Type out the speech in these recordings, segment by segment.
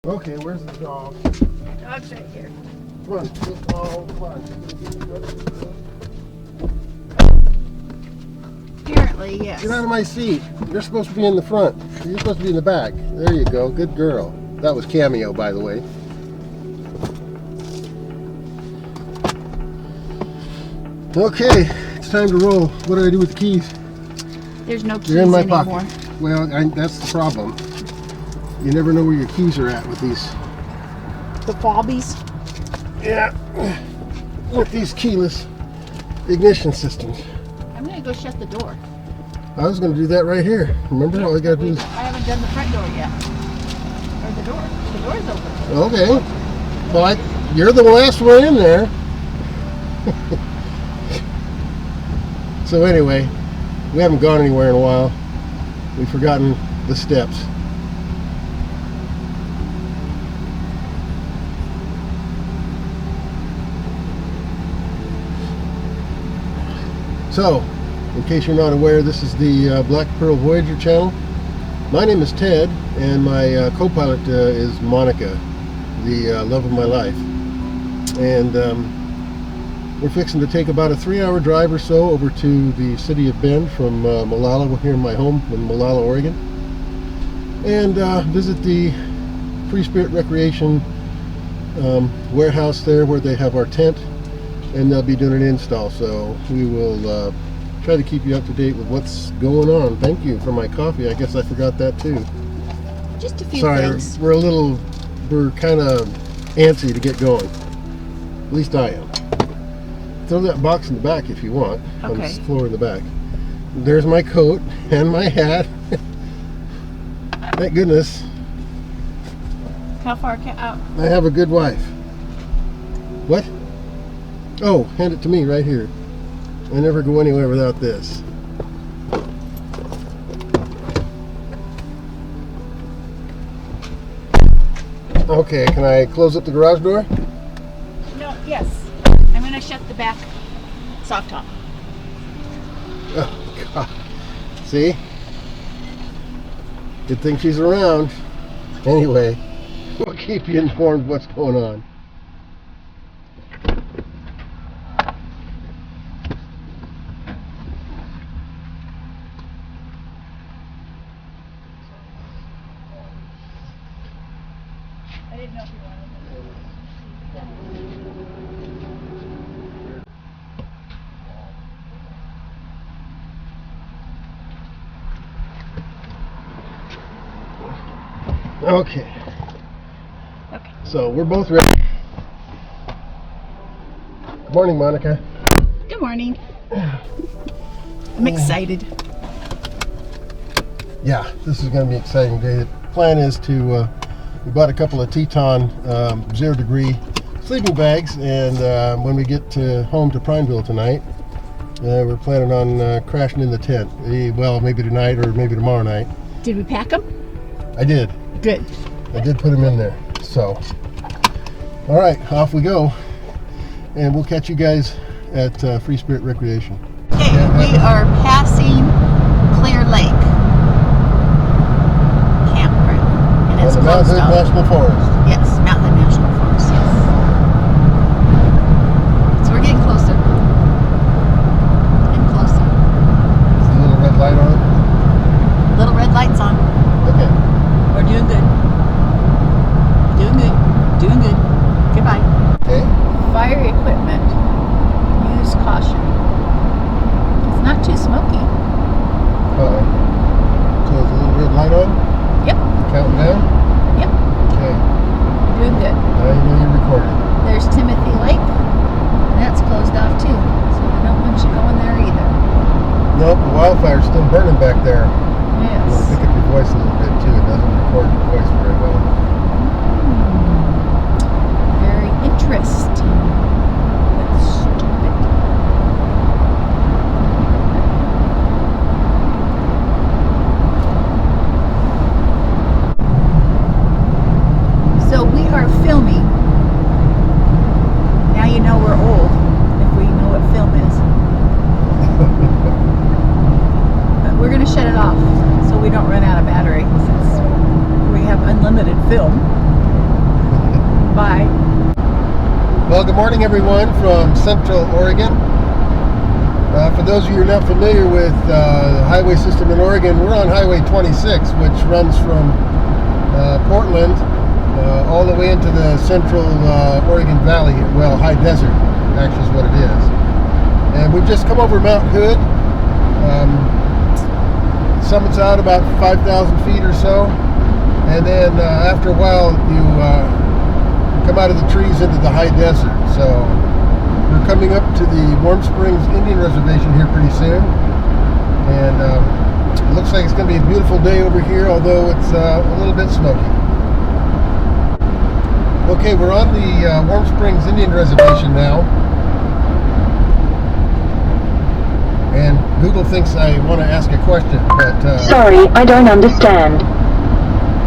Okay, where's the dog? Dog's right here. Come on. Oh, come on. Apparently, yes. Get out of my seat. You're supposed to be in the front. You're supposed to be in the back. There you go. Good girl. That was Cameo, by the way. Okay, it's time to roll. What do I do with the keys? There's no keys They're in my anymore. pocket. Well, that's the problem. You never know where your keys are at with these. The fobbies? Yeah, with these keyless ignition systems. I'm going to go shut the door. I was going to do that right here. Remember, all I got to do is... I haven't done the front door yet. Or the door. The door's open. Okay. Well, you're the last one in there. So anyway, we haven't gone anywhere in a while. We've forgotten the steps. So, in case you're not aware, this is the Black Pearl Voyager channel. My name is Ted, and my co-pilot is Monica, the love of my life. And we're fixing to take about a 3-hour drive or so over to the city of Bend from Molalla. We're here in my home in Molalla, Oregon. And visit the Free Spirit Recreation warehouse there where they have our tent. And they'll be doing an install, so we will try to keep you up to date with what's going on. Thank you for my coffee. I guess I forgot that too. Just a few Sorry, things. we're kind of antsy to get going. At least I am. Throw that box in the back if you want. Okay. On the floor in the back. There's my coat and my hat. Thank goodness. How far out? I have a good wife. What? Oh, hand it to me right here. I never go anywhere without this. Okay, can I close up the garage door? No, yes. I'm going to shut the back sock top. Oh, God. See? Good thing she's around. Anyway, we'll keep you informed of what's going on. I didn't know if you wanted Okay. Okay. So we're both ready. Good morning, Monica. Good morning. I'm excited. Yeah, this is going to be an exciting day. The plan is to, we bought a couple of Teton 0-degree sleeping bags, and when we get home to Prineville tonight, we're planning on crashing in the tent. Well, maybe tonight or maybe tomorrow night. Did we pack them? I did. Good. I did put them in there. So, all right, off we go. And we'll catch you guys at Free Spirit Recreation. Okay, we are passing Clear Lake campground, and it's On the Mount closed Hood off. National Forest. Yes, Mount Hood National Forest. Yes. So we're getting closer. Getting closer. Is the little red light on? Little red lights on. Okay. We're doing good. Doing good. Doing good. Goodbye. Okay. Fire equipment. Use caution. It's not too smoky. Uh-oh. So is the little red light on? Yep. Counting down? Yep. Okay. Doing good. Now you know you're recording. There's Timothy Lake, and that's closed off too. So we don't want you going there either. Nope, the wildfire's still burning back there. You want to Yes. pick up your voice a little bit too. It doesn't record your voice very well. Very interesting. But stupid. So we are filming. Now you know we're old if we know what film is. But we're going to shut it off so we don't run out of battery since we have unlimited film. by. Well, good morning everyone from Central Oregon. For those of you who are not familiar with the highway system in Oregon, we're on Highway 26, which runs from Portland all the way into the central Oregon Valley, well, high desert actually is what it is. And we've just come over Mount Hood. Summit's out about 5,000 feet or so, and then after a while you come out of the trees into the high desert. So we're coming up to the Warm Springs Indian Reservation here pretty soon, and it looks like it's going to be a beautiful day over here, although it's a little bit smoky. Okay, we're on the Warm Springs Indian Reservation now, and Google thinks I want to ask a question, but sorry, I don't understand.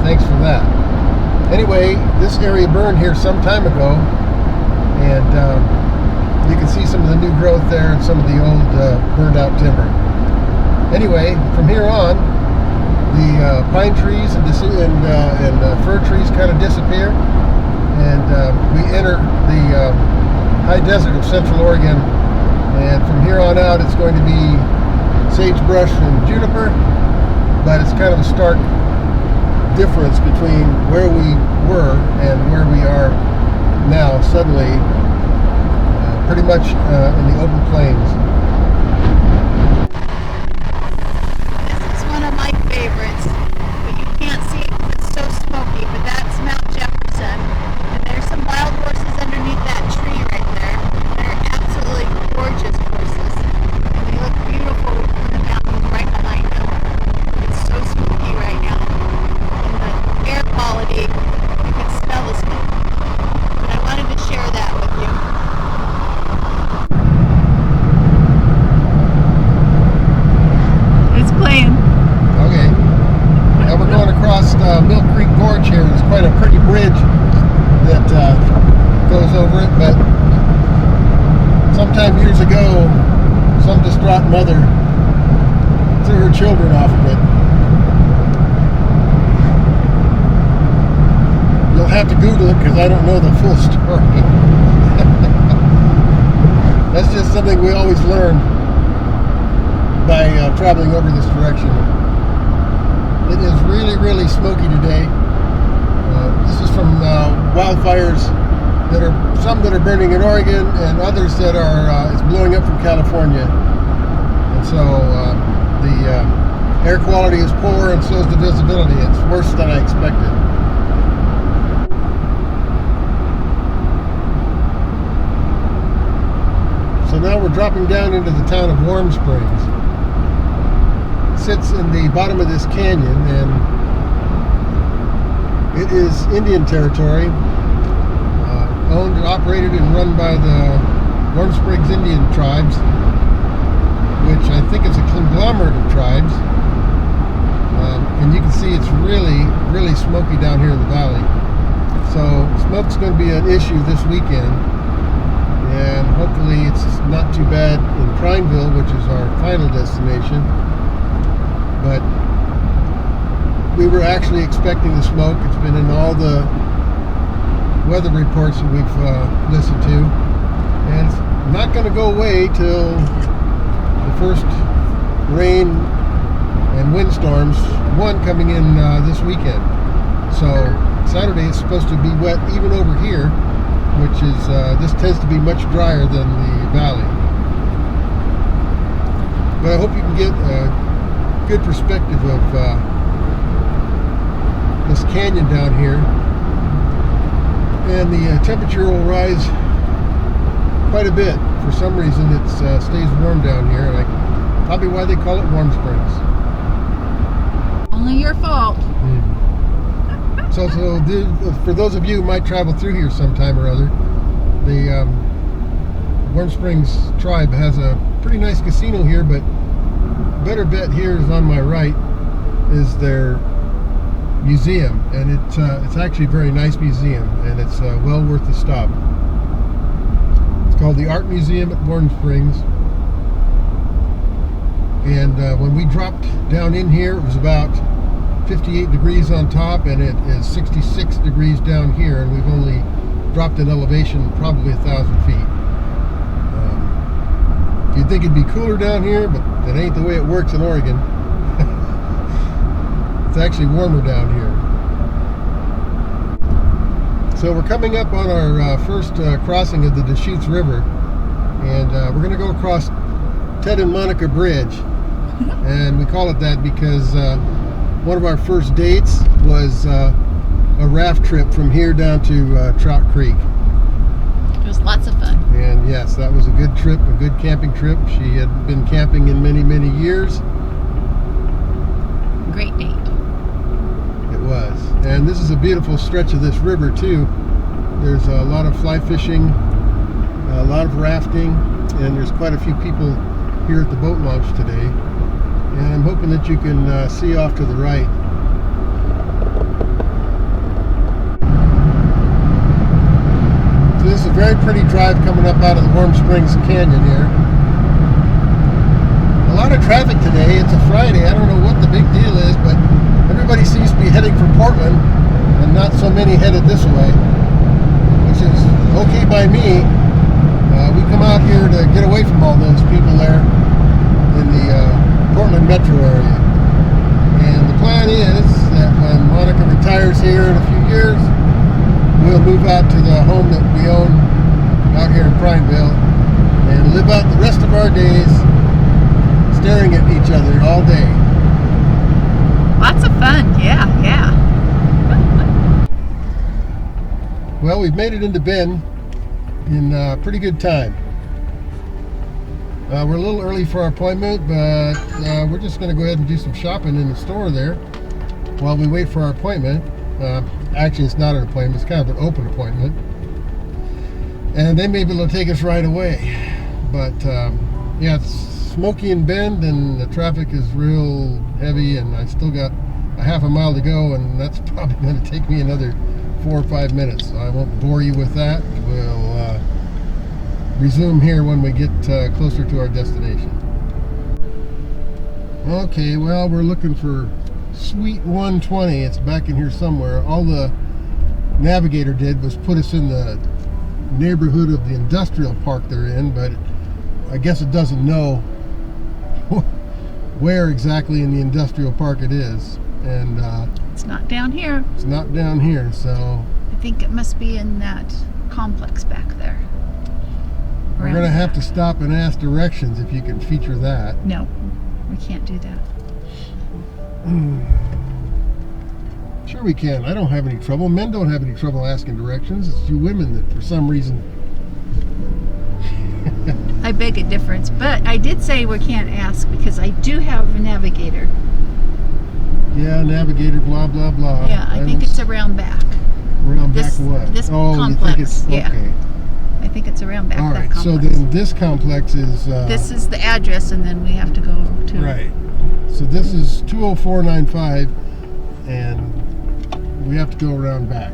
Thanks for that. Anyway, this area burned here some time ago, and you can see some of the new growth there and some of the old burned out timber. Anyway, from here on, the pine trees and fir trees kind of disappear, and we enter the high desert of Central Oregon, and from here on out it's going to be sagebrush and juniper, but it's kind of a stark difference between where we were and where we are now, suddenly pretty much in the open plains. This is one of my favorites, but you can't see it because it's so smoky, but that's Mount Jefferson, and there's some wild horses underneath that tree right there. They're absolutely gorgeous horses, and they look beautiful in the mountains right behind them. It's so smoky right now. Air quality, you can smell the smoke, but I wanted to share that with you. It's playing. Okay, now we're going across Mill Creek Gorge here. There's quite a pretty bridge that goes over it, but sometime years ago some distraught mother threw her children off of it. You'll have to Google it because I don't know the full story. That's just something we always learn by traveling over this direction. It is really, really smoky today. This is from wildfires that are some that are burning in Oregon and others that are it's blowing up from California. And so the air quality is poor, and so is the visibility. It's worse than I expected. So now we're dropping down into the town of Warm Springs. It sits in the bottom of this canyon, and it is Indian territory, owned and operated and run by the Warm Springs Indian tribes, which I think is a conglomerate of tribes. And you can see it's really, really smoky down here in the valley. So smoke's going to be an issue this weekend. And hopefully it's not too bad in Prineville, which is our final destination. But we were actually expecting the smoke. It's been in all the weather reports that we've listened to. And it's not going to go away till the first rain and windstorms, one coming in this weekend. So Saturday is supposed to be wet even over here, which is, this tends to be much drier than the valley. But I hope you can get a good perspective of this canyon down here. And the temperature will rise quite a bit. For some reason it stays warm down here, and probably why they call it Warm Springs. Only your fault. So for those of you who might travel through here sometime or other, the Warm Springs tribe has a pretty nice casino here, but better bet here is on my right is their museum, and it's actually a very nice museum, and it's well worth the stop. It's called the Art Museum at Warm Springs, and when we dropped down in here, it was about 58 degrees on top, and it is 66 degrees down here, and we've only dropped in elevation probably 1,000 feet. You'd think it'd be cooler down here, but that ain't the way it works in Oregon. It's actually warmer down here. So we're coming up on our first crossing of the Deschutes River, and we're going to go across Ted and Monica Bridge. And we call it that because one of our first dates was a raft trip from here down to Trout Creek. It was lots of fun. And yes, that was a good trip, a good camping trip. She had been camping in many, many years. Great date. It was. And this is a beautiful stretch of this river too. There's a lot of fly fishing, a lot of rafting, and there's quite a few people here at the boat launch today. And I'm hoping that you can see off to the right. So this is a very pretty drive coming up out of the Warm Springs Canyon here. A lot of traffic today. It's a Friday. I don't know what the big deal is, but everybody seems to be heading for Portland and not so many headed this way, which is okay by me. We come out here to get away from all those people there in the Portland metro area. And the plan is that when Monica retires here in a few years, we'll move out to the home that we own out here in Prineville and live out the rest of our days staring at each other all day. Lots of fun. Yeah. Well, we've made it into Bend in pretty good time. We're a little early for our appointment, but we're just going to go ahead and do some shopping in the store there while we wait for our appointment. Actually, it's not an appointment, it's kind of an open appointment. And they may be able to take us right away. But yeah, it's smoky in Bend and the traffic is real heavy, and I still got a half a mile to go, and that's probably going to take me another 4 or 5 minutes. So I won't bore you with that. We'll resume here when we get closer to our destination. Okay, well, we're looking for Suite 120. It's back in here somewhere. All the Navigator did was put us in the neighborhood of the industrial park they're in, but I guess it doesn't know where exactly in the industrial park it is. And It's not down here. it's not down here, so I think it must be in that complex back there. we're going to have to stop and ask directions if you can feature that. No, we can't do that. Sure we can. I don't have any trouble. Men don't have any trouble asking directions. It's you women that for some reason... I beg a difference, but I did say we can't ask because I do have a Navigator. Yeah, Navigator, blah, blah, blah. Yeah, I think it's around back. Around this- back what? this oh, complex, you think it's... yeah. Okay. I think it's around back All that right, complex. so then this complex is... This is the address, and then we have to go to... Right. So this is 20495, and we have to go around back.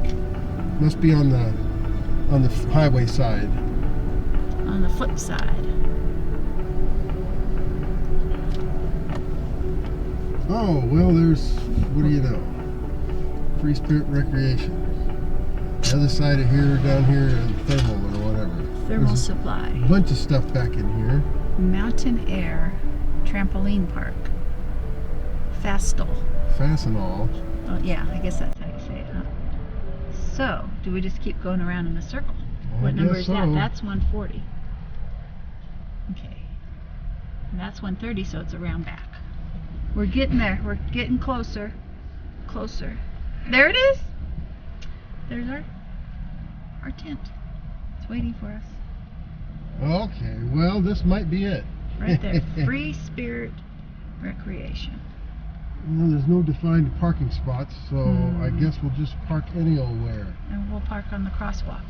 Must be on the highway side. On the flip side. Oh, well, there's, what do you know? Free Spirit Recreation. The other side of here, down here, Thermal or whatever. Thermal There's Supply. a bunch of stuff back in here. Mountain Air Trampoline Park. Fastal. Fastenal. Oh, yeah, I guess that's how you say it, huh? So, do we just keep going around in a circle? What number guess is that? so. That's 140. Okay. And that's 130, so it's around back. We're getting there. We're getting closer. Closer. There it is! There's our tent. It's waiting for us. Okay, well, this might be it. Right there. Free Spirit Recreation. Well, there's no defined parking spots, so I guess we'll just park any old where. And we'll park on the crosswalk.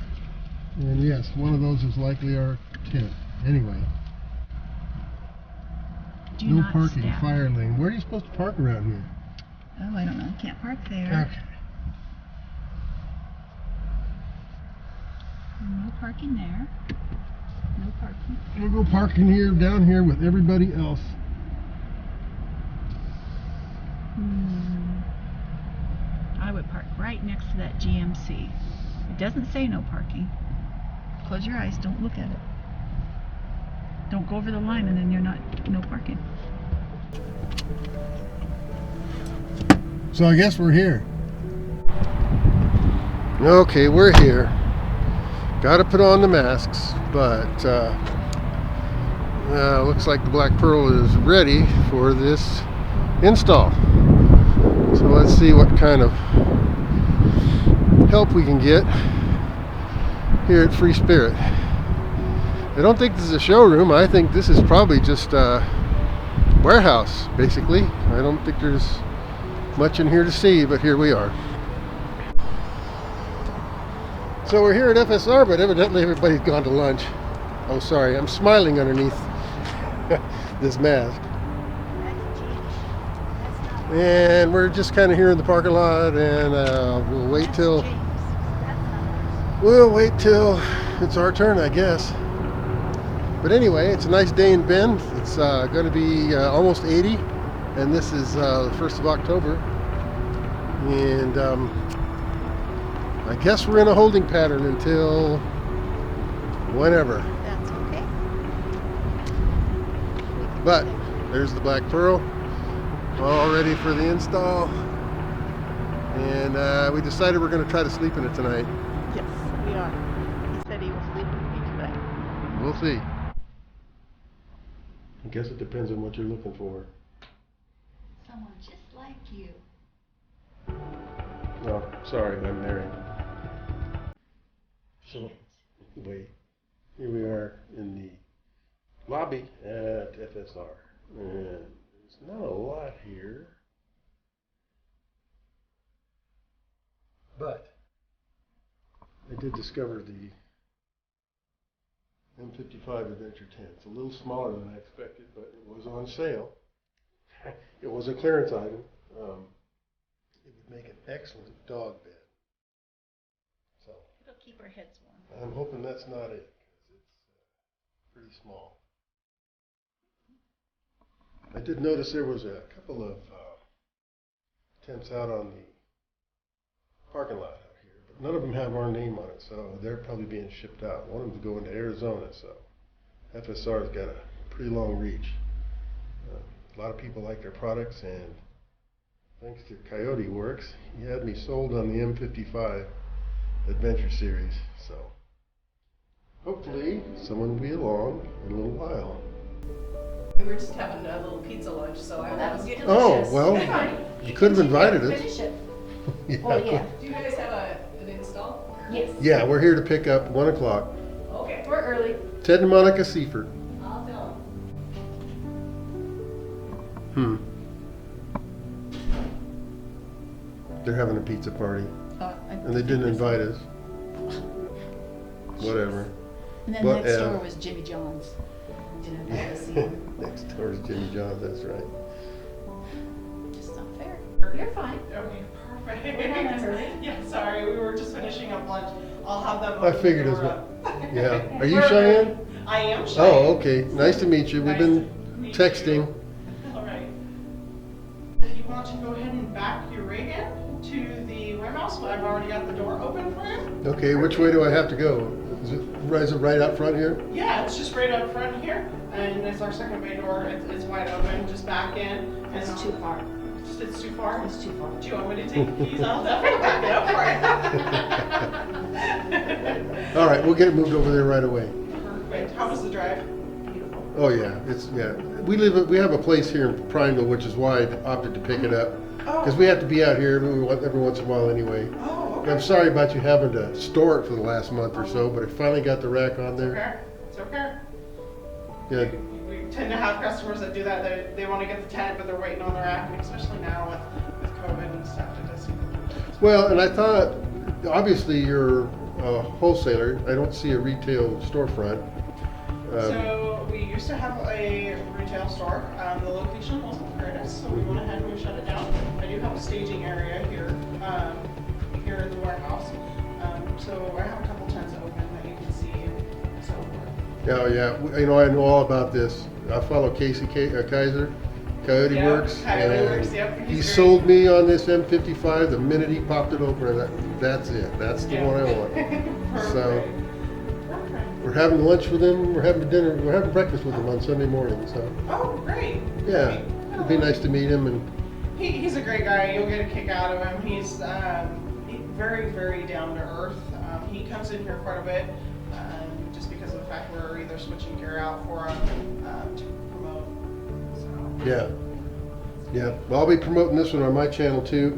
And yes, one of those is likely our tent. Anyway, Do no not parking, step. fire lane. Where are you supposed to park around here? Oh, I don't know. Can't park there. Okay. No parking there. No parking. We'll go parking here, down here with everybody else. I would park right next to that GMC. It doesn't say no parking. Close your eyes, don't look at it. Don't go over the line and then you're not, no parking. So I guess we're here. Okay, we're here. Got to put on the masks, but looks like the Black Pearl is ready for this install. So let's see what kind of help we can get here at Free Spirit. I don't think this is a showroom. I think this is probably just a warehouse, basically. I don't think there's much in here to see, but here we are. So we're here at FSR, but evidently everybody's gone to lunch. Oh, sorry, I'm smiling underneath this mask. And we're just kind of here in the parking lot, and we'll wait till it's our turn, I guess. But anyway, it's a nice day in Bend. It's going to be almost 80, and this is the 1st of October. And I guess we're in a holding pattern until whenever. That's okay. But there's the Black Pearl, all ready for the install. And we decided we're going to try to sleep in it tonight. Yes, we are. He said he will sleep with me today. We'll see. I guess it depends on what you're looking for. Someone just like you. Oh, sorry, I'm married. So, wait. Here we are in the lobby at FSR. And there's not a lot here. But I did discover the M55 Adventure tent. It's a little smaller than I expected, but it was on sale. It was a clearance item. It would make an excellent dog bed. So It'll keep our heads warm. I'm hoping that's not it, because it's pretty small. I did notice there was a couple of tents out on the parking lot out here, but none of them have our name on it, so they're probably being shipped out. One of them going to Arizona, so FSR's got a pretty long reach. A lot of people like their products, and thanks to Coyote Works, he had me sold on the M55 Adventure Series, so hopefully someone will be along in a little while. We were just having a little pizza lunch, so I was getting Oh, well, you could have invited us. Finish it. Yeah. Oh, yeah. Do you guys have an install? Yes. Yeah, we're here to pick up 1 o'clock. Okay. We're early. Ted and Monica Seifert. I'll tell They're having a pizza party, and they didn't invite us. Whatever. And then But, next door was Jimmy John's. Didn't invite us either. Next door is Jimmy John's, that's right. Just not fair. You're fine. Okay, perfect. We're not in a hurry. Yeah, sorry, we were just finishing up lunch. I'll have them. I open figured the as door well. up. Yeah. Are you Cheyenne? I am Cheyenne. Oh, okay. Nice to meet you. We've Nice been to meet texting. you. All right. If you want to go ahead and back your rig in to the warehouse, I've already got the door open for you. Okay, which way do I have to go? Is it right out front here? Yeah, it's just right up front here, and it's our second bay door. It's wide open. Just back in. And It's too far. It's too far. It's too far. Do you want me to take the keys? I'll definitely back it up for you. All right, we'll get it moved over there right away. Perfect. How was the drive? Beautiful. Oh yeah, we have a place here in Prineville, which is why I opted to pick it up, because we have to be out here every once in a while anyway. Oh, And I'm sorry about you having to store it for the last month or so, but I finally got the rack on there. Okay. It's okay. Yeah. We tend to have customers that do that. They want to get the tent, but they're waiting on the rack, especially now with COVID and stuff. It does seem. Well, and I thought, obviously you're a wholesaler. I don't see a retail storefront. So we used to have a retail store. The location wasn't the greatest, so we went ahead and we shut it down. I do have a staging area here, here in the warehouse. So I have a couple tents open that you can see and so forth. Yeah, I know all about this. I follow Casey Kaiser, Coyote Yep, Works. Coyote And Works, yep, he he's great. sold me on this M55 the minute he popped it open. That's it. That's the Yeah. one I want. Perfect. So Perfect. we're having lunch with him. We're having dinner. We're having breakfast with him on Sunday morning. So Oh, great. yeah, it'd be nice to meet him. And He's a great guy. You'll get a kick out of him. He's very, very down to earth. He comes in here quite a bit just because of the fact we're either switching gear out for him to promote. So. yeah, yeah. Well, I'll be promoting this one on my channel too.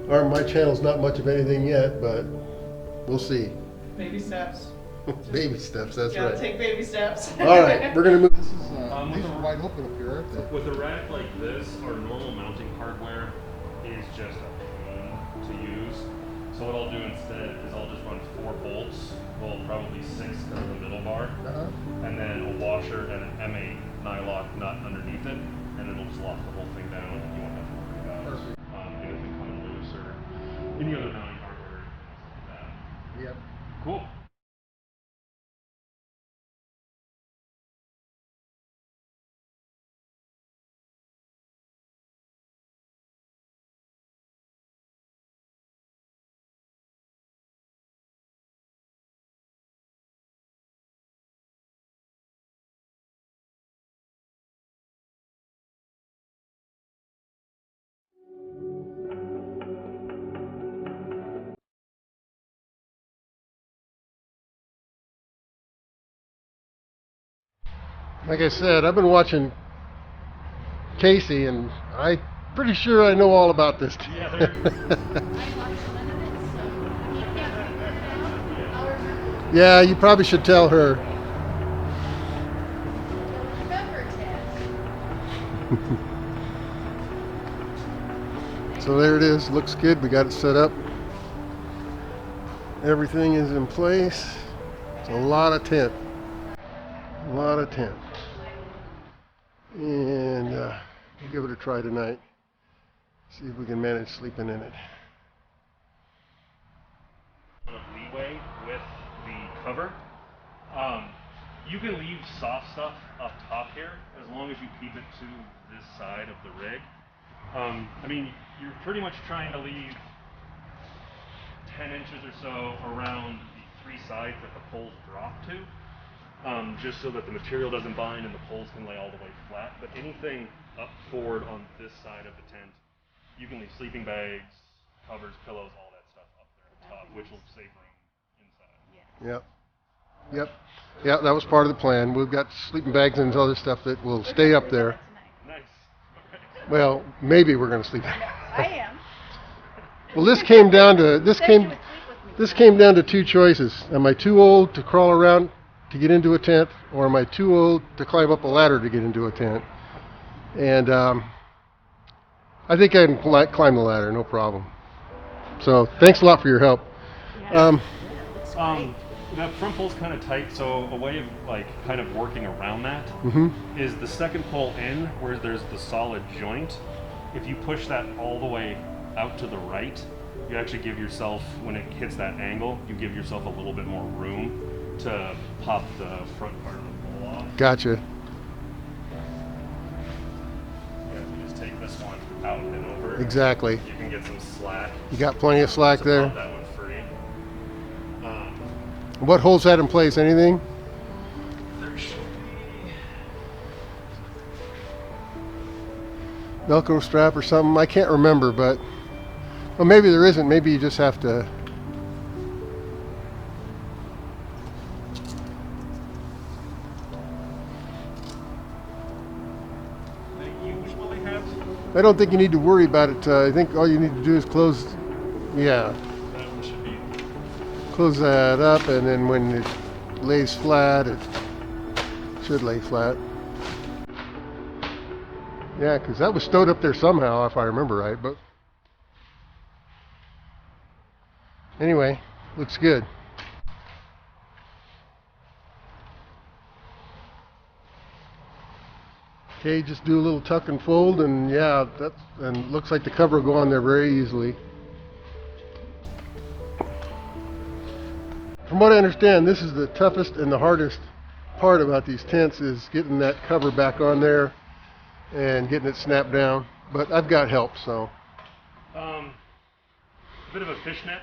My channel's not much of anything yet, but we'll see. Baby steps. Baby steps. That's Gotta right. take baby steps. All right, we're gonna move. This is these are wide open up here, aren't they? With a rack like this, our normal mounting hardware is just a pain to use. So what I'll do instead is I'll just run 4 bolts, well probably 6 because of the middle bar, and then a washer and an M8 nylock nut underneath it, and it'll just lock the whole thing down and you won't have to worry about Perfect. anything coming loose or any other mounting hardware like that. Yep. Cool. Like I said, I've been watching Casey, and I'm pretty sure I know all about this. Yeah, there you go. Yeah, you probably should tell her. So there it is. Looks good. We got it set up. Everything is in place. It's a lot of tent. A lot of tent. And we'll give it a try tonight. See if we can manage sleeping in it. Of leeway with the cover. You can leave soft stuff up top here as long as you keep it to this side of the rig. I mean, you're pretty much trying to leave 10 inches or so around the 3 sides that the poles drop to, just so that the material doesn't bind and the poles can lay all the way flat. But anything up forward on this side of the tent, you can leave sleeping bags, covers, pillows, all that stuff up there at the top, which will save room inside. Yep. Yep. Yeah, that was part of the plan. We've got sleeping bags and other stuff that will stay up there. Nice. Well, maybe we're going to sleep. I am. Well, this came down to 2 choices. Am I too old to crawl around to get into a tent, or am I too old to climb up a ladder to get into a tent? And I think I can climb the ladder, no problem. So thanks a lot for your help. That front pole's kind of tight, so a way of like kind of working around that is the second pole in, where there's the solid joint. If you push that all the way out to the right, you actually give yourself, when it hits that angle, you give yourself a little bit more room to pop the front part of the pole off. Gotcha. Yeah, if you just take this one out and over, Exactly. you can get some slack. You got plenty of slack to there. pop that one free. What holds that in place? Anything? There should be. Velcro strap or something? I can't remember, but well, maybe there isn't. Maybe you just have to. They usually have. I don't think you need to worry about it. I think all you need to do is close. Yeah, That one should be. close that up, and then when it lays flat, it should lay flat. Yeah, because that was stowed up there somehow, if I remember right. But anyway, looks good. Okay, just do a little tuck and fold, and yeah, and looks like the cover will go on there very easily. From what I understand, this is the toughest and the hardest part about these tents, is getting that cover back on there and getting it snapped down. But I've got help, so. A bit of a fishnet.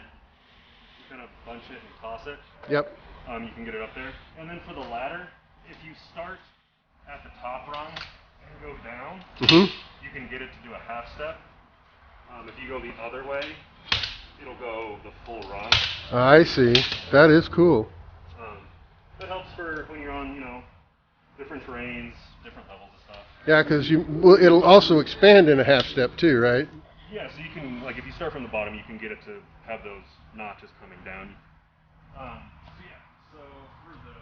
You kind of bunch it and toss it. Yep. You can get it up there. And then for the ladder, if you start at the top rung and go down, you can get it to do a half step. If you go the other way, it'll go the full rung. I see. That is cool. That helps for when you're on, different terrains, different levels of stuff. Yeah, because it'll also expand in a half step too, right? Yeah, so you can, like, if you start from the bottom, you can get it to have those notches coming down. So for the...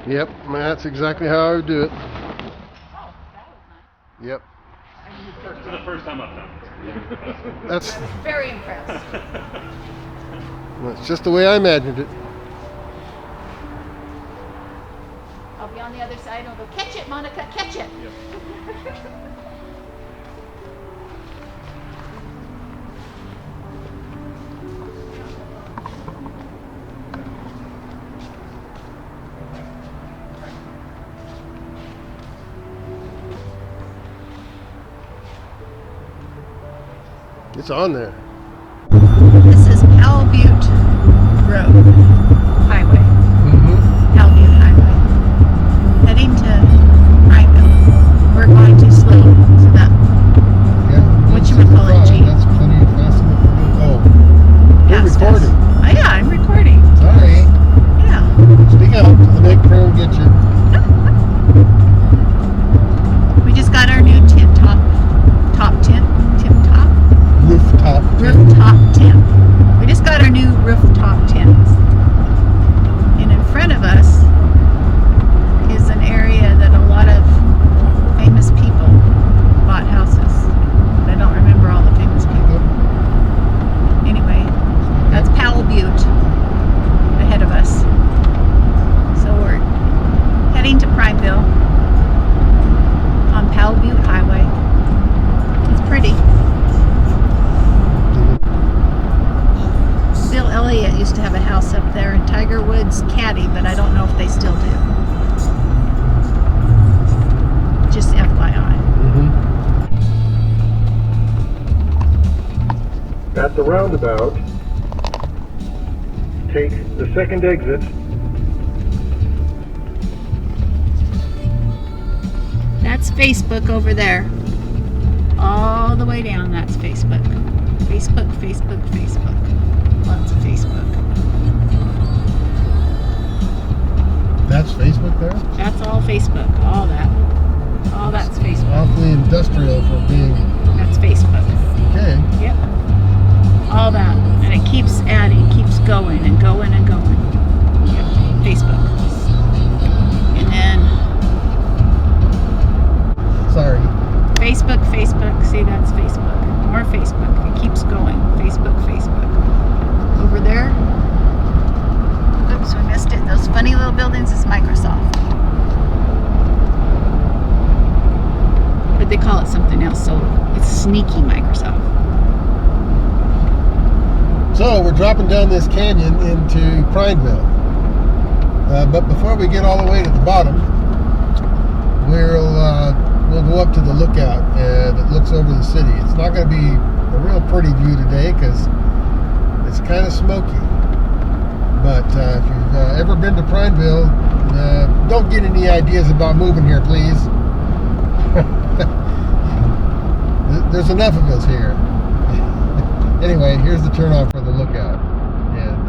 Yep, that's exactly how I would do it. Oh, that was nice. Yep. For the first time I've done it. That's I was very impressed. that's just the way I imagined it. I'll be on the other side and I'll go, catch it, Monica, catch it. Yep. It's on there. This is Powell Butte Road Highway. Powell Butte Highway. Heading to Prineville. We're going too slow, so that Yeah. Whatchamacallit, G? That's plenty fast enough for me. Oh, you're passed us. recording. Oh yeah, I'm recording. Sorry. Yeah. Speak out to the big pro and get you. We just got our new rooftop tent. We just got our new rooftop tents. And in front of us is an area that a lot of famous people bought houses. But I don't remember all the famous people. Anyway, that's Powell Butte ahead of us. So we're heading to Prineville on Powell Butte Highway. It's pretty. Bill Elliott used to have a house up there in Tiger Woods' caddy, but I don't know if they still do. Just FYI. At the roundabout, take the second exit. That's Facebook over there. All the way down, that's Facebook. Facebook, Facebook, Facebook. Lots of Facebook. That's Facebook there? That's all Facebook. All that. All that's Facebook. Awfully industrial for being. That's Facebook. Okay. Yep. All that. And it keeps adding, keeps going and going and going. Yep. Facebook. And then Sorry. Facebook, Facebook. See, that's Facebook. More Facebook. It keeps going. Facebook, Facebook. Over there. Oops, we missed it. Those funny little buildings is Microsoft. But they call it something else, so it's sneaky Microsoft. So we're dropping down this canyon into Prineville. But before we get all the way to the bottom, we'll go up to the lookout that looks over the city. It's not going to be a real pretty view today because it's kind of smoky. But if you've ever been to Prineville, don't get any ideas about moving here, please. There's enough of us here. Anyway, here's the turnoff for the lookout. And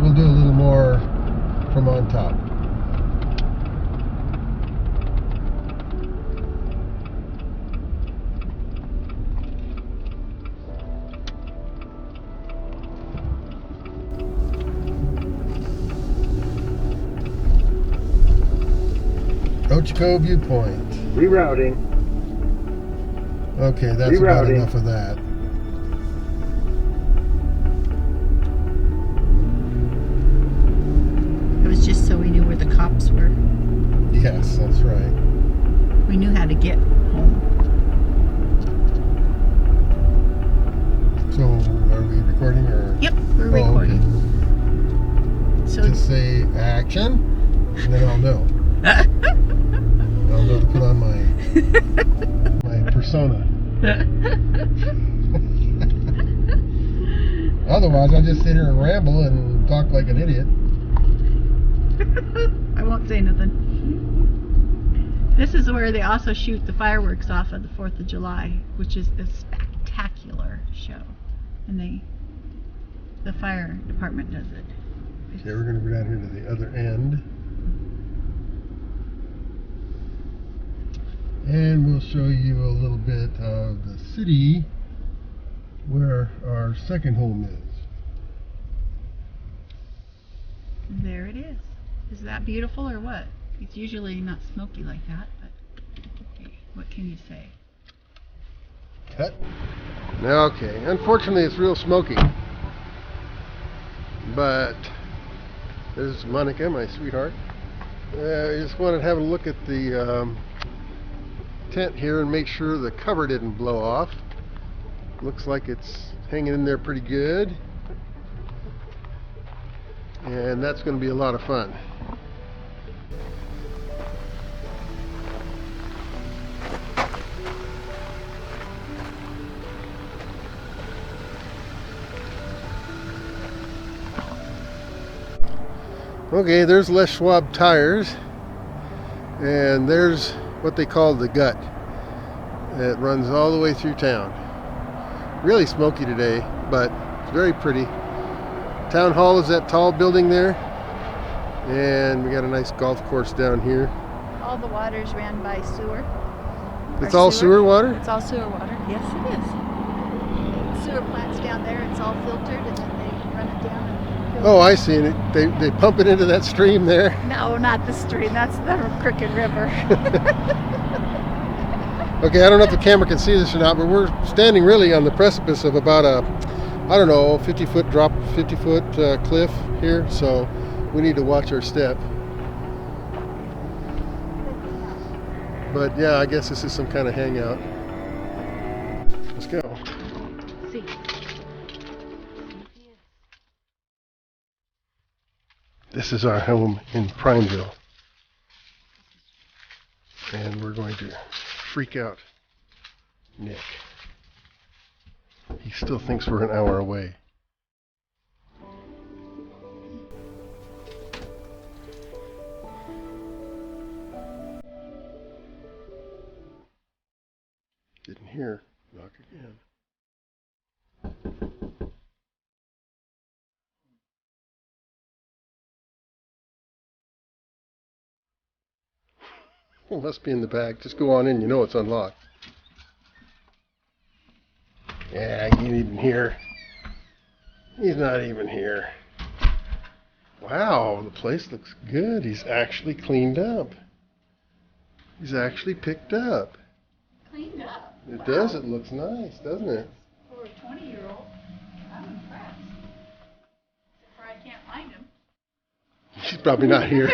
we'll do a little more from on top. Ochiko Viewpoint. Rerouting. Okay, that's about enough of that. It was just so we knew where the cops were. Yes, that's recording or? Yep, we're Oh, recording. okay. So Just say action, and then I'll know. I'll know to put on my persona. Otherwise, I'll just sit here and ramble and talk like an idiot. I won't say nothing. This is where they also shoot the fireworks off of the 4th of July, which is a spectacular show. And the fire department does it. Okay, we're going to go down here to the other end. And we'll show you a little bit of the city where our second home is. There it is. Is that beautiful or what? It's usually not smoky like that, but hey, what can you say? Cut. Okay, unfortunately it's real smoky. But there's Monica, my sweetheart. I just wanted to have a look at the tent here and make sure the cover didn't blow off. Looks like it's hanging in there pretty good. And that's going to be a lot of fun. Okay, there's Les Schwab tires, and there's what they call the gut. It runs all the way through town. Really smoky today, but it's very pretty. Town Hall is that tall building there, and we got a nice golf course down here. All the water's ran by sewer. It's all sewer water? It's all sewer water. Yes, it is. The sewer plant's down there. It's all filtered, and then they run it down. Oh, I see. And they pump it into that stream there. No, not the stream. That's the Crooked River. Okay, I don't know if the camera can see this or not, but we're standing really on the precipice of about a, I don't know, 50-foot drop, 50-foot cliff here, so we need to watch our step. But yeah, I guess this is some kind of hangout. Let's go. See. This is our home in Prineville. And we're going to freak out Nick. He still thinks we're an hour away. Didn't hear. Knock again. It must be in the back. Just go on in. You know it's unlocked. Yeah, he ain't even here. He's not even here. Wow, the place looks good. He's actually cleaned up. He's actually picked up. Cleaned up. It does. It looks nice, doesn't it? For a 20-year-old, I'm impressed. Except for I can't find him. He's probably not here.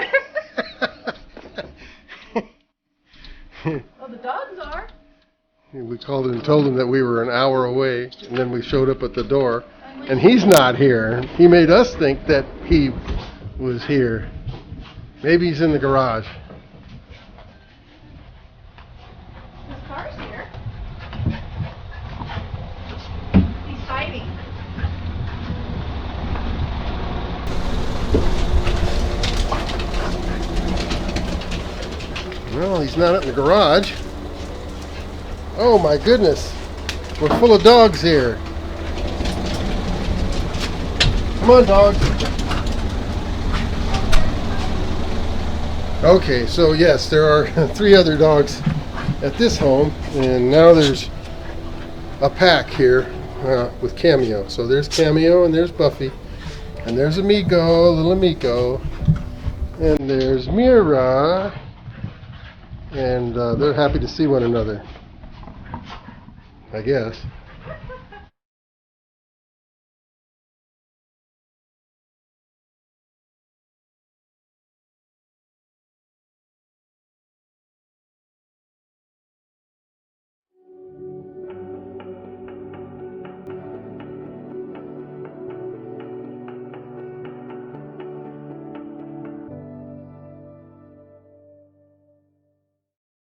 Well, the dogs are. We called and told him that we were an hour away, and then we showed up at the door, and he's not here. He made us think that he was here. Maybe he's in the garage. His car's here. He's hiding. No, he's not in the garage. Oh my goodness. We're full of dogs here. Come on, dogs. Okay, so yes, there are 3 other dogs at this home, and now there's a pack here with Cameo. So there's Cameo, and there's Buffy, and there's Amigo, little Amigo, and there's Mira. And they're happy to see one another, I guess.